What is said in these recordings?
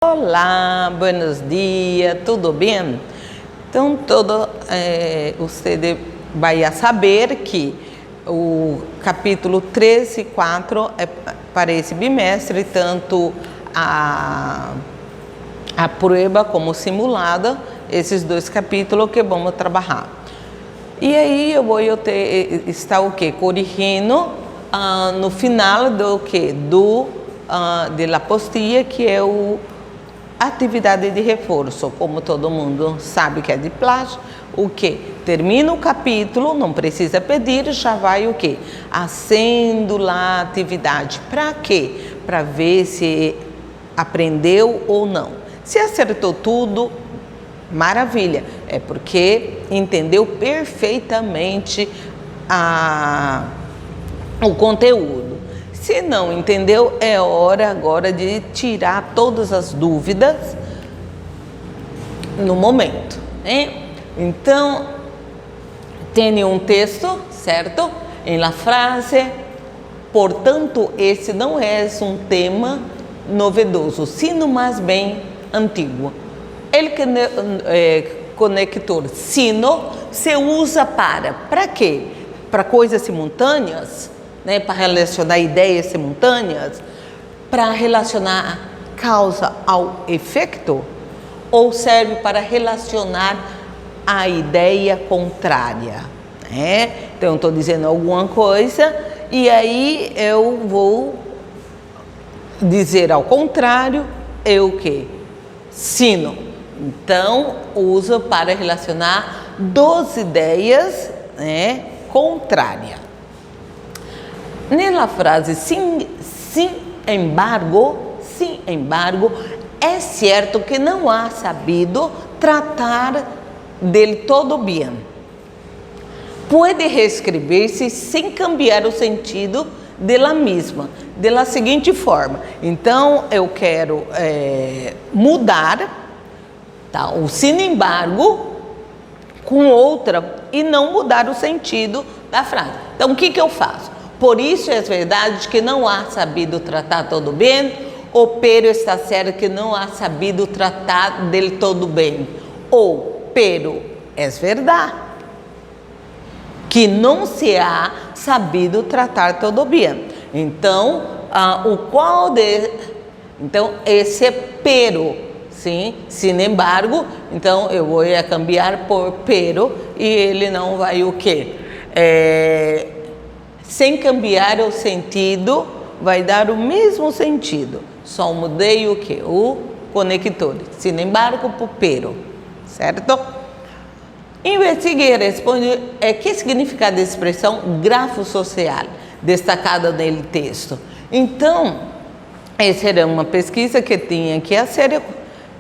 Olá, buenos dias, tudo bem? Então, você vai saber que o capítulo 3 e 4 é para esse bimestre, tanto a prova como simulada, esses dois capítulos que vamos trabalhar. E aí eu vou estar corrigindo no final da apostila, que é atividade de reforço. Como todo mundo sabe que é de plástico, termina o capítulo, não precisa pedir, já vai fazendo lá a atividade. Para quê? Para ver se aprendeu ou não. Se acertou tudo, maravilha, é porque entendeu perfeitamente o conteúdo. Se não entendeu, é hora agora de tirar todas as dúvidas no momento, né? Então, tem um texto, certo? Em la frase, portanto, esse não é um tema novedoso, sino mais bem antigo. Ele conector sino se usa para quê? Para coisas simultâneas, né? Para relacionar ideias simultâneas, para relacionar causa ao efeito, ou serve para relacionar a ideia contrária, né? Então, estou dizendo alguma coisa e aí eu vou dizer ao contrário, sino. Então, uso para relacionar duas ideias, né, contrárias. Nela frase, sin embargo, é certo que não há sabido tratar del todo bem. Pode reescrever-se sem cambiar o sentido dela mesma, da seguinte forma. Então, eu quero mudar o sin embargo com outra e não mudar o sentido da frase. Então, o que eu faço? Por isso é verdade que não há sabido tratar todo bem, ou pero está certo que não há sabido tratar del todo bem, ou pero é verdade que não se há sabido tratar todo bem. Então, então esse é pero, sim, sin embargo, então eu vou cambiar por pero e ele não vai sem cambiar o sentido, vai dar o mesmo sentido. Só mudei o conector. Sin embargo, por pero, certo? Investigue e responde que significa a expressão grafo social, destacada no texto. Então, essa era uma pesquisa que tinha que fazer,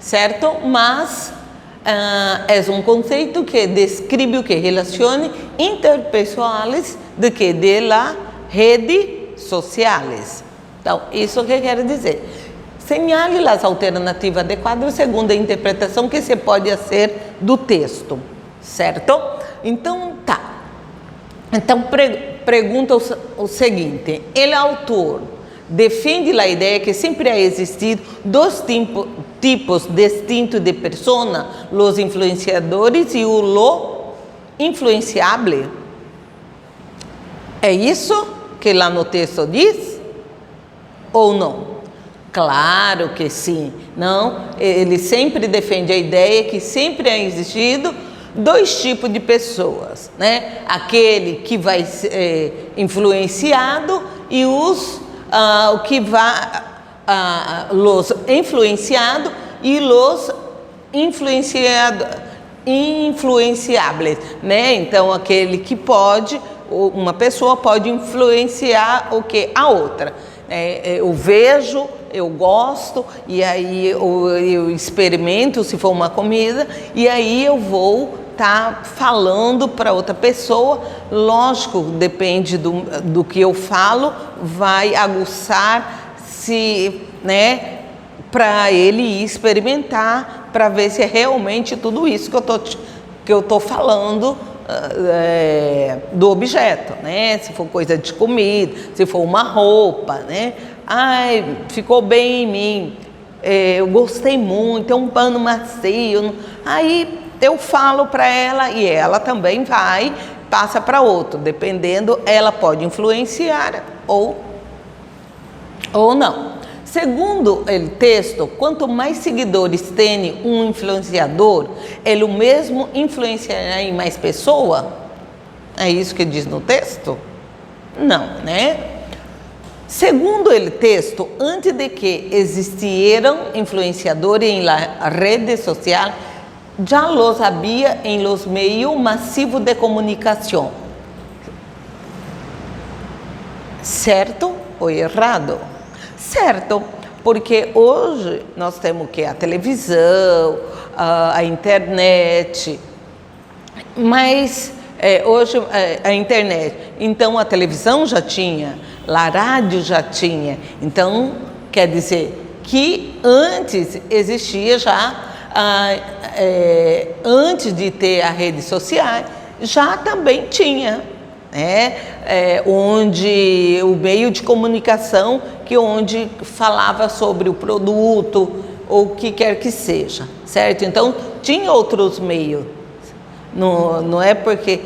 certo? Mas é um conceito que descreve relações interpessoais de la rede sociais. Então, isso que quer dizer. Señale as alternativas de quadro segundo a interpretação que se pode fazer do texto, certo? Então, tá. Então, pergunta o seguinte: o autor defende a ideia que sempre ha existido dois tipos distintos de persona, os influenciadores e o lo influenciable. É isso que lá no texto diz? Ou não? Claro que sim. Não, ele sempre defende a ideia que sempre ha existido dois tipos de pessoas, né? Aquele que vai ser influenciado e os los influenciados e los influenciáveis, né? Então, aquele que uma pessoa pode influenciar a outra. Eu vejo, eu gosto, e aí eu experimento se for uma comida, e aí eu vou estar falando para outra pessoa. Lógico, depende do que eu falo, vai aguçar para ele experimentar, para ver se é realmente tudo isso que eu tô falando do objeto, né? Se for coisa de comida, se for uma roupa, né? Ai, ficou bem em mim. eu gostei muito, é um pano macio. Aí eu falo para ela e ela também vai, passa para outro, dependendo, ela pode influenciar ou não. Segundo o texto, quanto mais seguidores tem um influenciador, ele mesmo influenciará em mais pessoas? É isso que diz no texto? Não, né? Segundo o texto, antes de que existieran influenciadores em la rede social, já los havia em los meios massivos de comunicação. Certo ou errado? Certo, porque hoje nós temos que a televisão, a internet, mas hoje a internet, então a televisão já tinha, a rádio já tinha, então quer dizer que antes existia já, antes de ter a rede social, já também tinha, né? Onde o meio de comunicação onde falava sobre o produto ou o que quer que seja, certo? Então tinha outros meios, não é porque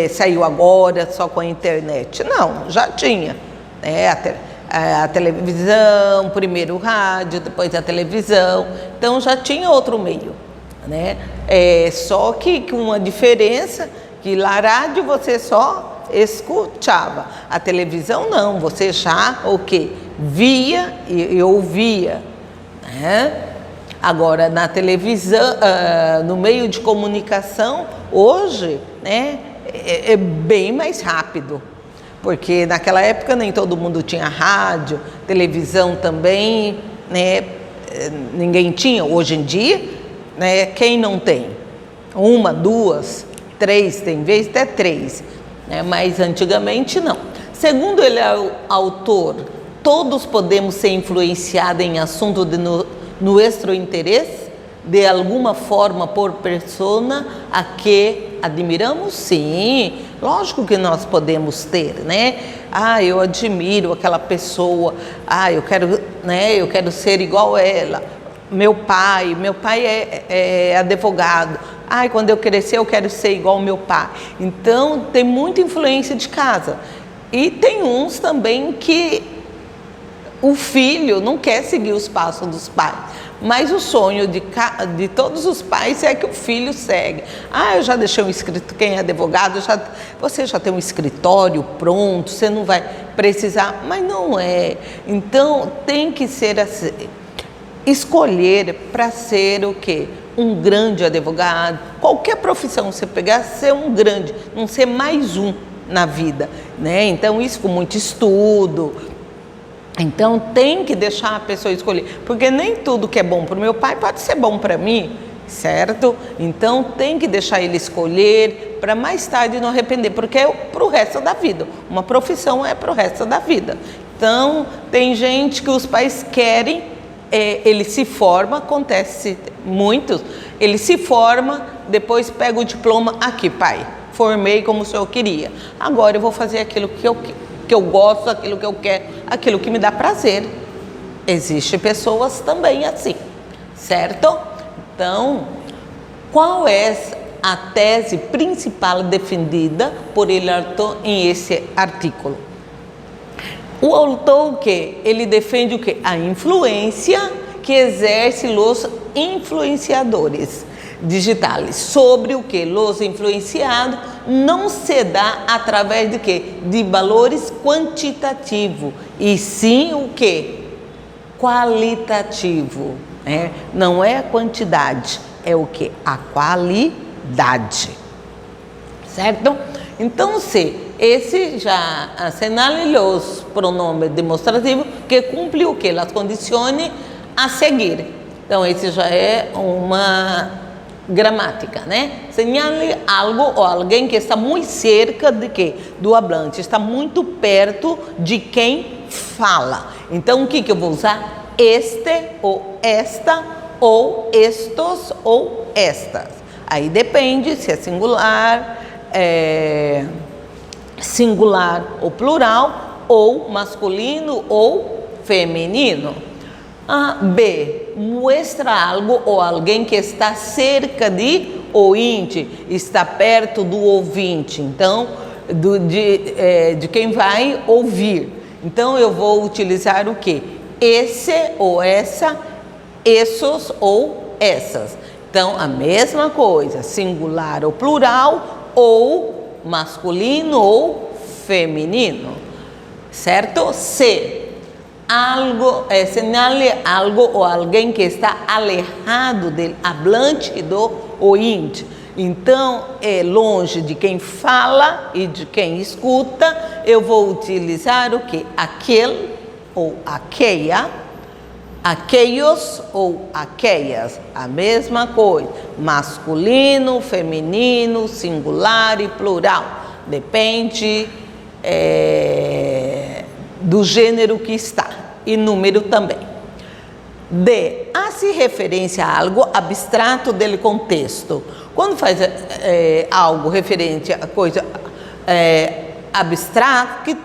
saiu agora só com a internet, não, já tinha, né? A televisão, primeiro o rádio, depois a televisão, então já tinha outro meio, né? Só que com uma diferença, que na rádio você só escutava, a televisão não, você já o quê? Via e ouvia, né? Agora na televisão, no meio de comunicação, hoje, né, é bem mais rápido, porque naquela época nem todo mundo tinha rádio, televisão também, né, ninguém tinha. Hoje em dia, né, quem não tem? Uma, duas, três, tem vezes até três, né, mas antigamente não. Segundo ele, autor, todos podemos ser influenciados em assunto de nosso interesse, de alguma forma, por persona a que admiramos? Sim, lógico que nós podemos ter, né? Eu admiro aquela pessoa, eu quero ser igual a ela. Meu pai é advogado. Quando eu crescer eu quero ser igual ao meu pai. Então tem muita influência de casa. E tem uns também que o filho não quer seguir os passos dos pais, mas o sonho de todos os pais é que o filho segue. Eu já deixei um escrito, quem é advogado, você já tem um escritório pronto, você não vai precisar, mas não é. Então tem que ser assim, escolher para ser o quê? Um grande advogado, qualquer profissão você pegar, ser um grande, não ser mais um na vida, né? Então isso com muito estudo. Então tem que deixar a pessoa escolher, porque nem tudo que é bom para o meu pai pode ser bom para mim, certo? Então tem que deixar ele escolher para mais tarde não arrepender, porque é para o resto da vida. Uma profissão é para o resto da vida. Então tem gente que os pais querem, ele se forma, acontece muitos, ele se forma, depois pega o diploma, aqui pai, formei como o senhor queria, agora eu vou fazer aquilo que eu gosto, aquilo que eu quero, aquilo que me dá prazer. Existem pessoas também assim, certo? Então, qual é a tese principal defendida por ele autor em esse artigo? O autor ele defende o quê? A influência que exerce os influenciadores digitais sobre o que os influenciados não se dá através de quê? De valores quantitativos, e sim o que? Qualitativo, né? Não é a quantidade, é o que? A qualidade, certo? Então, se esse já assinala os pronomes demonstrativos que cumpre o que? As condições a seguir. Então, esse já é uma gramática, né? Señale algo ou alguém que está muito cerca de quê? Do hablante, está muito perto de quem fala. Então, o que eu vou usar? Este ou esta, ou estos ou estas. Aí depende se é singular ou plural, ou masculino ou feminino. B, mostra algo ou alguém que está cerca de ouvinte, está perto do ouvinte, então, de quem vai ouvir. Então, eu vou utilizar o quê? Esse ou essa, esses ou essas. Então, a mesma coisa, singular ou plural, ou masculino ou feminino, certo? Se algo, señale algo ou alguém que está alejado do hablante e do ouvinte. Então, é longe de quem fala e de quem escuta, eu vou utilizar o que? Aquele ou aquela, aqueles ou aquelas, a mesma coisa, masculino, feminino, singular e plural, depende do gênero que está, e número também. D. Hace referência a algo abstrato do contexto. Quando faz algo referente a coisa abstrato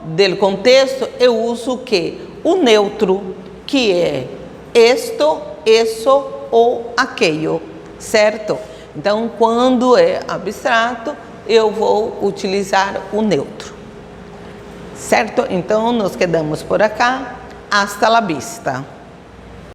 do contexto, eu uso o quê? O neutro, que é esto, isso ou aquele, certo? Então, quando é abstrato, eu vou utilizar o neutro, certo? Então, nos quedamos por acá. Hasta la vista.